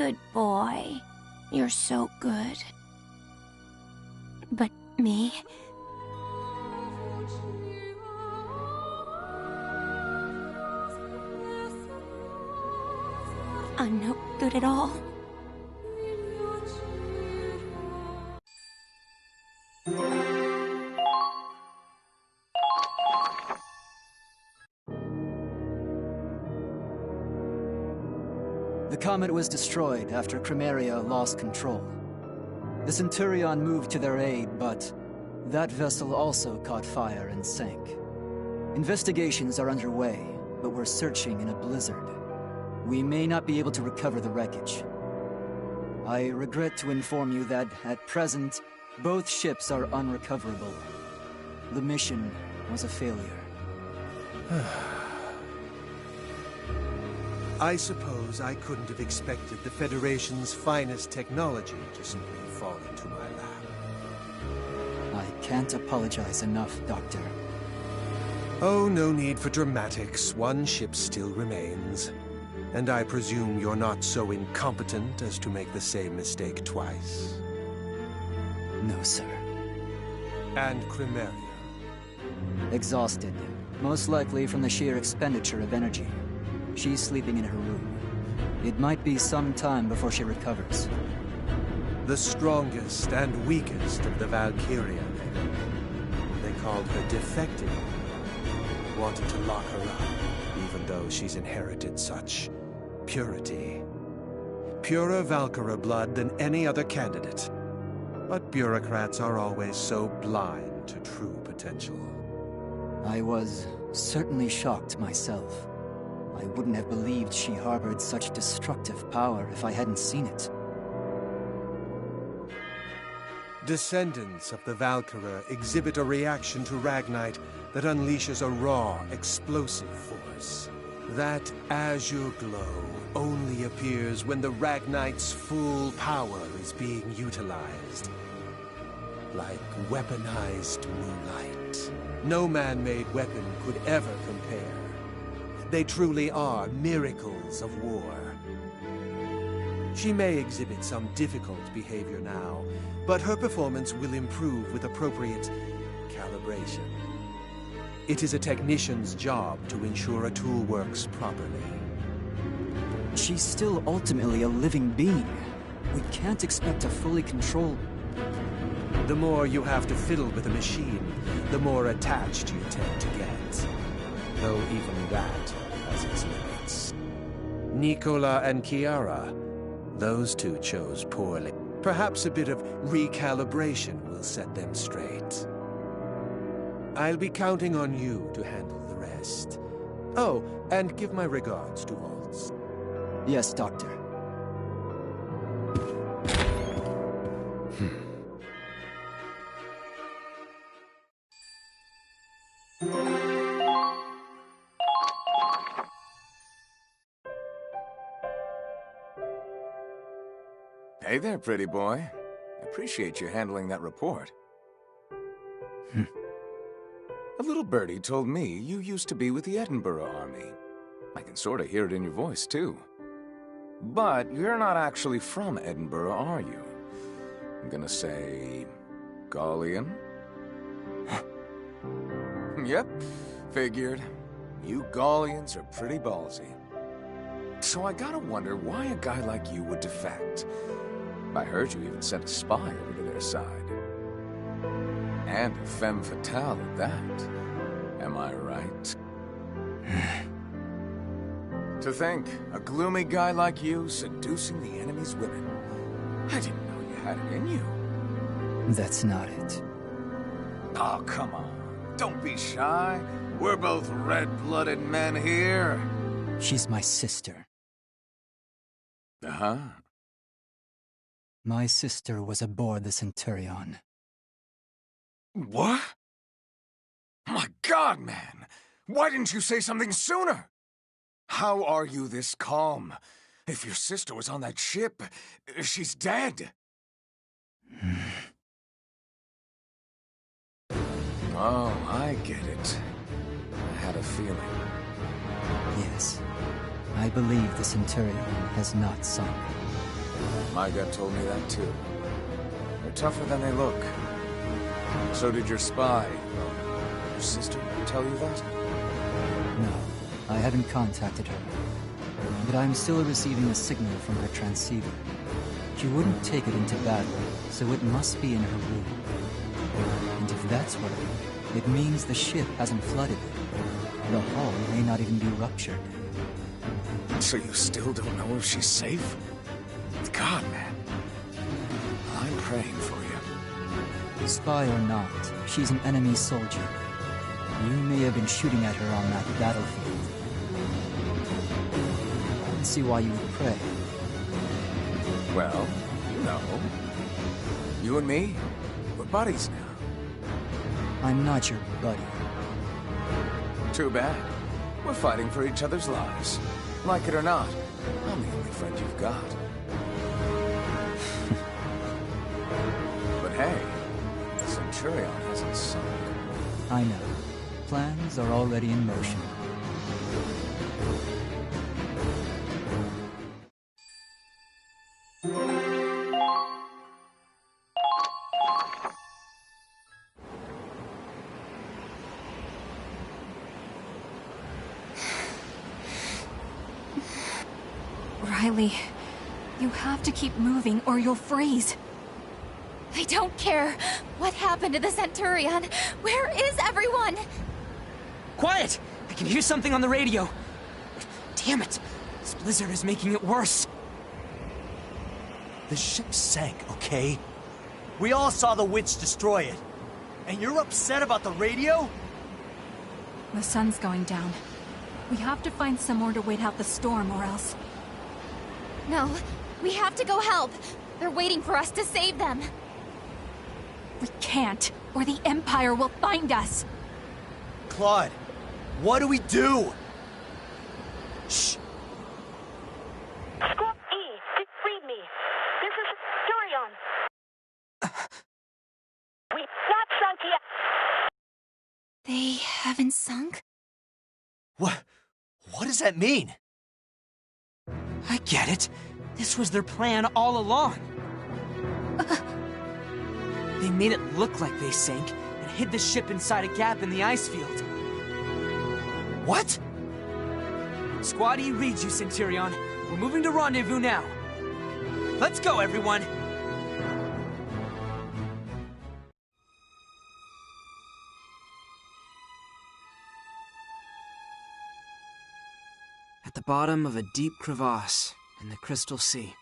good boy. You're so good. But me? I'm no good at all. The comet was destroyed after Crimeria lost control. The Centurion moved to their aid, but that vessel also caught fire and sank. Investigations are underway, but we're searching in a blizzard. We may not be able to recover the wreckage. I regret to inform you that, at present, both ships are unrecoverable. The mission was a failure. I suppose I couldn't have expected the Federation's finest technology to simply fall into my lap. I can't apologize enough, Doctor. Oh, no need for dramatics. One ship still remains. And I presume you're not so incompetent as to make the same mistake twice? No, sir. And Crimeria? Exhausted. Most likely from the sheer expenditure of energy. She's sleeping in her room. It might be some time before she recovers. The strongest and weakest of the Valkyria, then. They called her defective. Wanted to lock her up, even though she's inherited such purity. Purer Valkyra blood than any other candidate. But bureaucrats are always so blind to true potential. I was certainly shocked myself. I wouldn't have believed she harbored such destructive power if I hadn't seen it. Descendants of the Valkyra exhibit a reaction to Ragnite that unleashes a raw, explosive force. That azure glow only appears when the Ragnite's full power is being utilized. Like weaponized moonlight. No man-made weapon could ever compare. They truly are miracles of war. She may exhibit some difficult behavior now, but her performance will improve with appropriate calibration. It is a technician's job to ensure a tool works properly. She's still ultimately a living being. We can't expect to fully control... The more you have to fiddle with a machine, the more attached you tend to get. Though even that has its limits. Nicola and Kiara, those two chose poorly. Perhaps a bit of recalibration will set them straight. I'll be counting on you to handle the rest. Oh, and give my regards to Waltz. Yes, Doctor. Hey there, pretty boy. Appreciate you handling that report. A little birdie told me you used to be with the Edinburgh Army. I can sort of hear it in your voice, too. But you're not actually from Edinburgh, are you? I'm gonna say... Gallian? Yep, figured. You Gallians are pretty ballsy. So I gotta wonder why a guy like you would defect. I heard you even sent a spy over to their side. And a femme fatale at that. Am I right? To think, a gloomy guy like you seducing the enemy's women. I didn't know you had it in you. That's not it. Oh, come on. Don't be shy. We're both red-blooded men here. She's my sister. Uh-huh. My sister was aboard the Centurion. What? My God, man! Why didn't you say something sooner? How are you this calm? If your sister was on that ship, she's dead. Oh, I get it. I had a feeling. Yes. I believe the Centurion has not sunk. My gut told me that too. They're tougher than they look. So did your spy, your sister, tell you that? No, I haven't contacted her. But I'm still receiving a signal from her transceiver. She wouldn't take it into battle, so it must be in her room. And if that's right, it means the ship hasn't flooded it. The hull may not even be ruptured. So you still don't know if she's safe? God, man. I'm praying for you. Spy or not, she's an enemy soldier. You may have been shooting at her on that battlefield. I don't see why you would pray. Well, you know. You and me, we're buddies now. I'm not your buddy. Too bad. We're fighting for each other's lives. Like it or not, I'm the only friend you've got. But hey, the Centurion hasn't sunk. I know. Plans are already in motion. Riley, you have to keep moving or you'll freeze. I don't care. What happened to the Centurion? Where is everyone? Quiet! I can hear something on the radio. Damn it! This blizzard is making it worse. The ship sank, okay? We all saw the witch destroy it. And you're upset about the radio? The sun's going down. We have to find somewhere to wait out the storm or else. No, we have to go help. They're waiting for us to save them. We can't, or the Empire will find us. Claude, what do we do? Shh. Squad E, read me. This is Centurion. We've not sunk yet. They haven't sunk? What does that mean? I get it. This was their plan all along. They made it look like they sank and hid the ship inside a gap in the ice field. What? Squad E reads you, Centurion. We're moving to rendezvous now. Let's go, everyone! At the bottom of a deep crevasse in the Crystal Sea.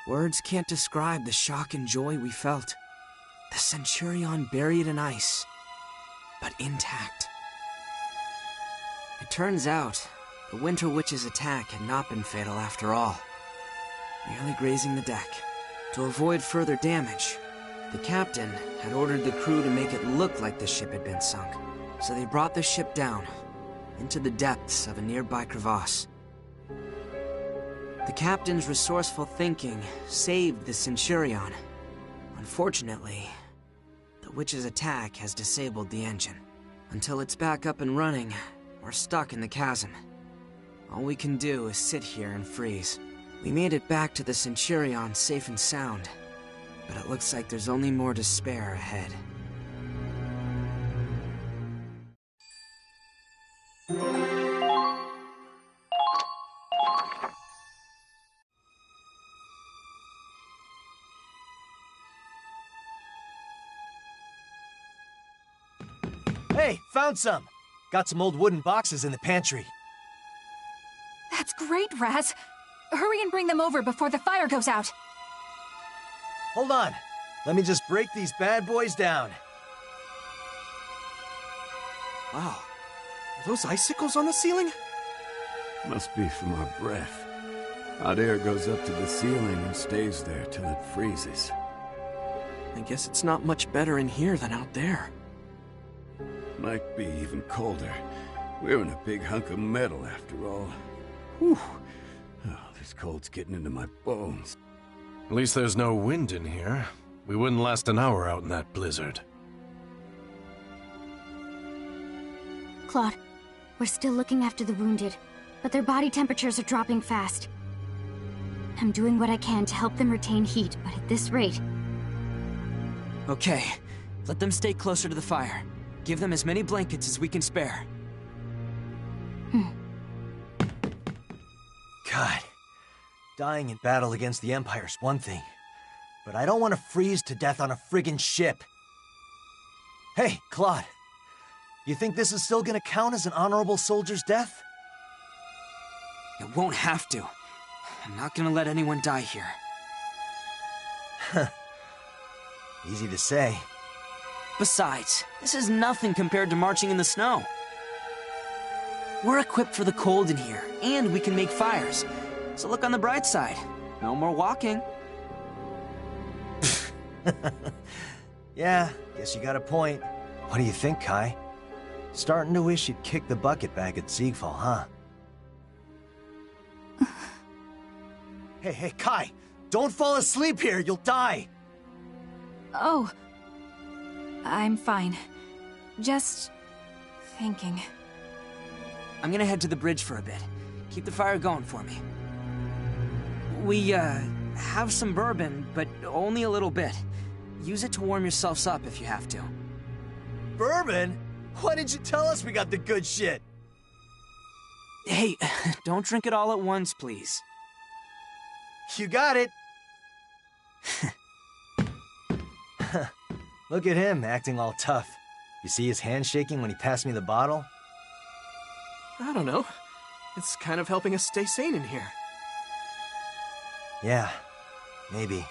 Words can't describe the shock and joy we felt. The Centurion buried in ice, but intact. It turns out, the Winter Witch's attack had not been fatal after all. Merely grazing the deck. To avoid further damage, the captain had ordered the crew to make it look like the ship had been sunk. So they brought the ship down, into the depths of a nearby crevasse. The captain's resourceful thinking saved the Centurion. Unfortunately, the Witch's attack has disabled the engine. Until it's back up and running, we're stuck in the chasm. All we can do is sit here and freeze. We made it back to the Centurion safe and sound, but it looks like there's only more despair ahead. Hey, found some. Got some old wooden boxes in the pantry. That's great, Raz. Hurry and bring them over before the fire goes out. Hold on. Let me just break these bad boys down. Wow. Are those icicles on the ceiling? Must be from our breath. Hot air goes up to the ceiling and stays there till it freezes. I guess it's not much better in here than out there. Might be even colder. We're in a big hunk of metal after all. Whew. Oh, this cold's getting into my bones. At least there's no wind in here. We wouldn't last an hour out in that blizzard. Claude, we're still looking after the wounded, but their body temperatures are dropping fast. I'm doing what I can to help them retain heat, but at this rate... Okay, let them stay closer to the fire. Give them as many blankets as we can spare. God, dying in battle against the Empire's one thing, but I don't want to freeze to death on a friggin' ship. Hey, Claude, you think this is still gonna count as an honorable soldier's death? It won't have to. I'm not gonna let anyone die here. Easy to say. Besides, this is nothing compared to marching in the snow. We're equipped for the cold in here, and we can make fires. So look on the bright side. No more walking. Yeah, guess you got a point. What do you think, Kai? Starting to wish you'd kicked the bucket back at Siegfall, huh? Hey, Kai! Don't fall asleep here, you'll die! Oh. I'm fine. Just... thinking. I'm gonna head to the bridge for a bit. Keep the fire going for me. We, have some bourbon, but only a little bit. Use it to warm yourselves up if you have to. Bourbon? Why didn't you tell us we got the good shit? Hey, don't drink it all at once, please. You got it! Look at him, acting all tough. You see his hand shaking when he passed me the bottle? I don't know. It's kind of helping us stay sane in here. Yeah, maybe.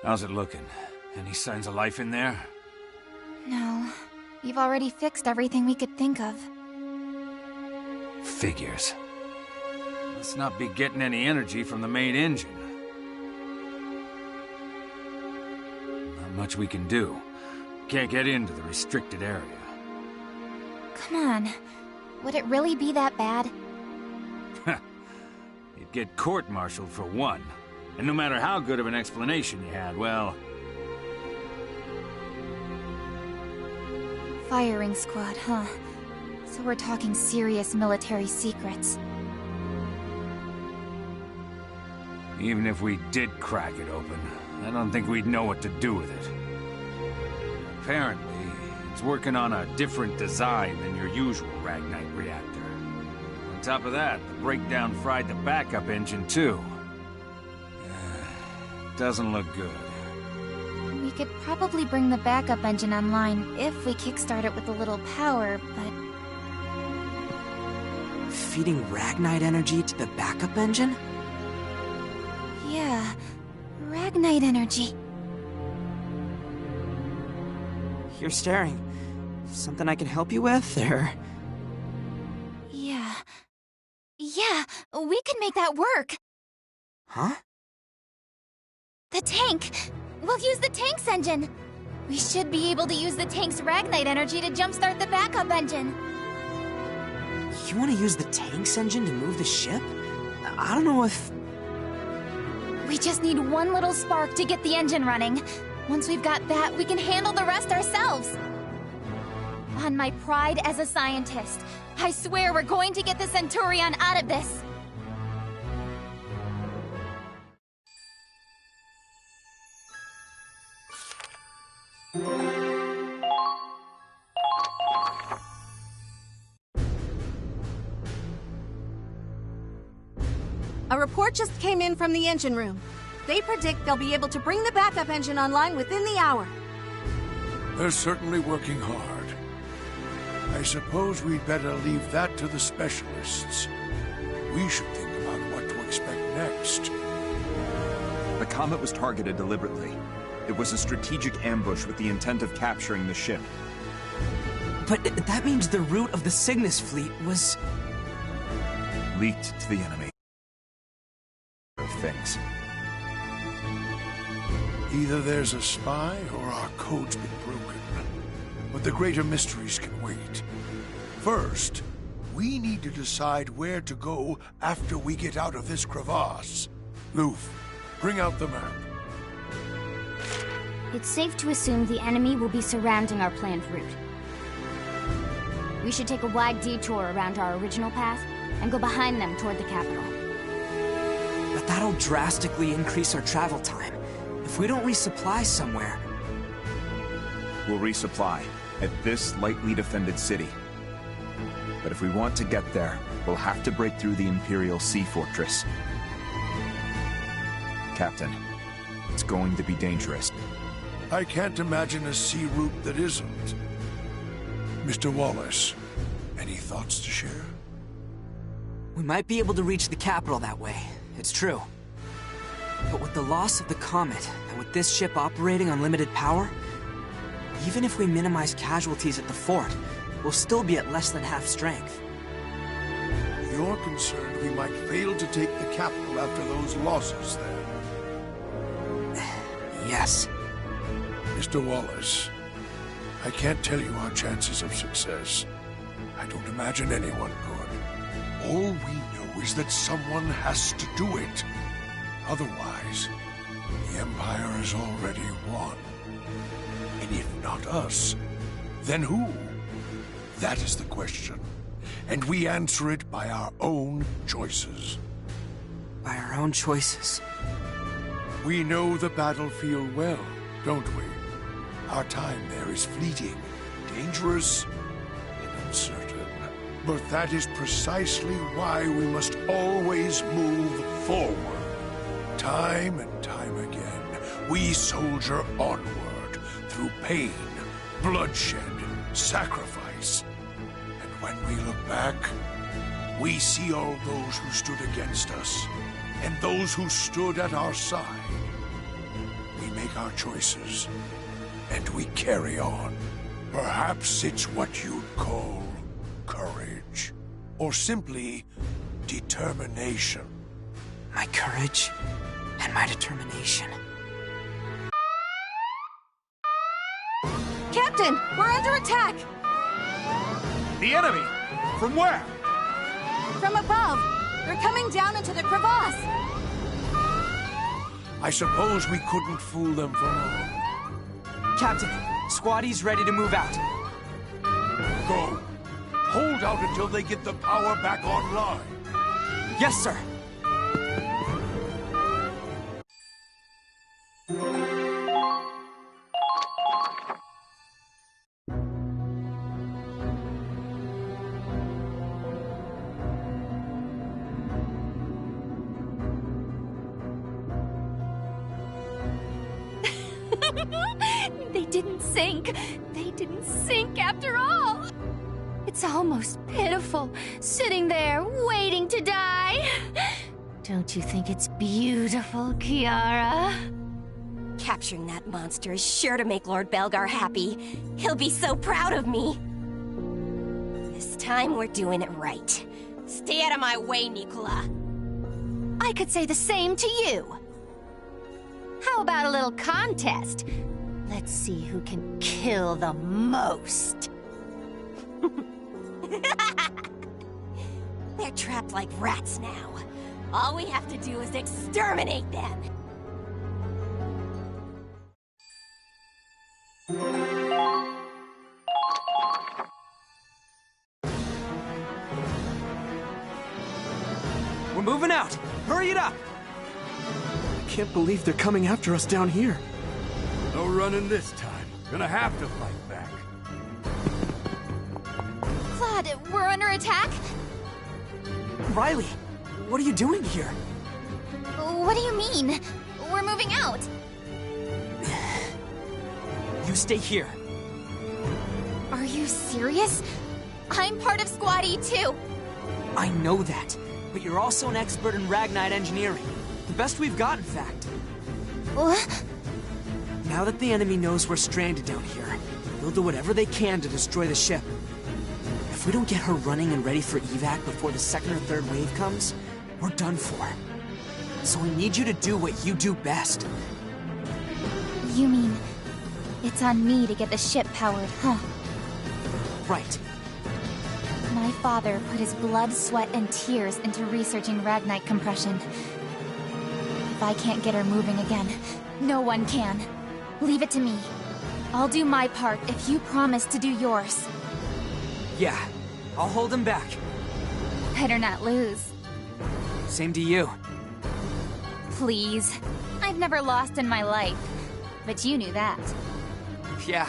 How's it looking? Any signs of life in there? No. You've already fixed everything we could think of. Figures. Let's not be getting any energy from the main engine. Not much we can do. Can't get into the restricted area. Come on. Would it really be that bad? You'd get court-martialed for one. And no matter how good of an explanation you had, well... Firing squad, huh? So we're talking serious military secrets. Even if we did crack it open, I don't think we'd know what to do with it. Apparently, it's working on a different design than your usual Ragnite reactor. On top of that, the breakdown fried the backup engine too. Doesn't look good. We could probably bring the backup engine online if we kickstart it with a little power, but... Feeding Ragnite energy to the backup engine? Yeah, Ragnite energy. You're staring. Something I can help you with, or...? Yeah, we can make that work! Huh? The tank! We'll use the tank's engine! We should be able to use the tank's Ragnite energy to jumpstart the backup engine! You want to use the tank's engine to move the ship? I don't know if... We just need one little spark to get the engine running. Once we've got that, we can handle the rest ourselves! On my pride as a scientist, I swear we're going to get the Centurion out of this! A report just came in from the engine room. They predict they'll be able to bring the backup engine online within the hour. They're certainly working hard. I suppose we'd better leave that to the specialists. We should think about what to expect next. The Comet was targeted deliberately. It was a strategic ambush with the intent of capturing the ship. But that means the route of the Cygnus fleet was... leaked to the enemy. Of things. Either there's a spy or our code's been broken. But the greater mysteries can wait. First, we need to decide where to go after we get out of this crevasse. Loof, bring out the map. It's safe to assume the enemy will be surrounding our planned route. We should take a wide detour around our original path and go behind them toward the capital. But that'll drastically increase our travel time. If we don't resupply somewhere... We'll resupply at this lightly defended city. But if we want to get there, we'll have to break through the Imperial Sea Fortress. Captain, it's going to be dangerous. I can't imagine a sea route that isn't. Mr. Wallace, any thoughts to share? We might be able to reach the capital that way, it's true. But with the loss of the Comet, and with this ship operating on limited power, even if we minimize casualties at the fort, we'll still be at less than half strength. You're concerned we might fail to take the capital after those losses, then? Yes. Mr. Wallace, I can't tell you our chances of success. I don't imagine anyone could. All we know is that someone has to do it. Otherwise, the Empire has already won. And if not us, then who? That is the question. And we answer it by our own choices. By our own choices? We know the battlefield well, don't we? Our time there is fleeting, dangerous, and uncertain. But that is precisely why we must always move forward. Time and time again, we soldier onward through pain, bloodshed, sacrifice. And when we look back, we see all those who stood against us, and those who stood at our side. We make our choices, and we carry on. Perhaps it's what you'd call courage, or simply determination. My courage and my determination. Captain, we're under attack! The enemy? From where? From above. They're coming down into the crevasse. I suppose we couldn't fool them for long. Captain, Squattie's ready to move out. Go. Hold out until they get the power back online. Yes, sir. They didn't sink. They didn't sink after all. It's almost pitiful, sitting there waiting to die. Don't you think it's beautiful, Kiara? Capturing that monster is sure to make Lord Belgar happy. He'll be so proud of me. This time we're doing it right. Stay out of my way, Nicola. I could say the same to you. How about a little contest? Let's see who can kill the most. They're trapped like rats now. All we have to do is exterminate them. We're moving out! Hurry it up! I can't believe they're coming after us down here. No running this time. Gonna have to fight back. Claude, we're under attack? Riley, what are you doing here? What do you mean? We're moving out. You stay here. Are you serious? I'm part of Squatty, too. I know that, but you're also an expert in Ragnite engineering. The best we've got, in fact. What? Now that the enemy knows we're stranded down here, they'll do whatever they can to destroy the ship. If we don't get her running and ready for evac before the second or third wave comes, we're done for. So we need you to do what you do best. You mean it's on me to get the ship powered, huh? Right. My father put his blood, sweat, and tears into researching Ragnite compression. if I can't get her moving again. No one can. Leave it to me. I'll do my part if you promise to do yours. Yeah, I'll hold him back. Better not lose. Same to you. Please. I've never lost in my life. But you knew that. Yeah,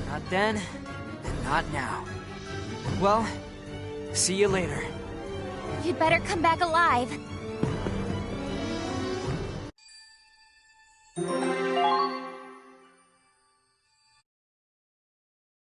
not then, and not now. Well, see you later. You'd better come back alive.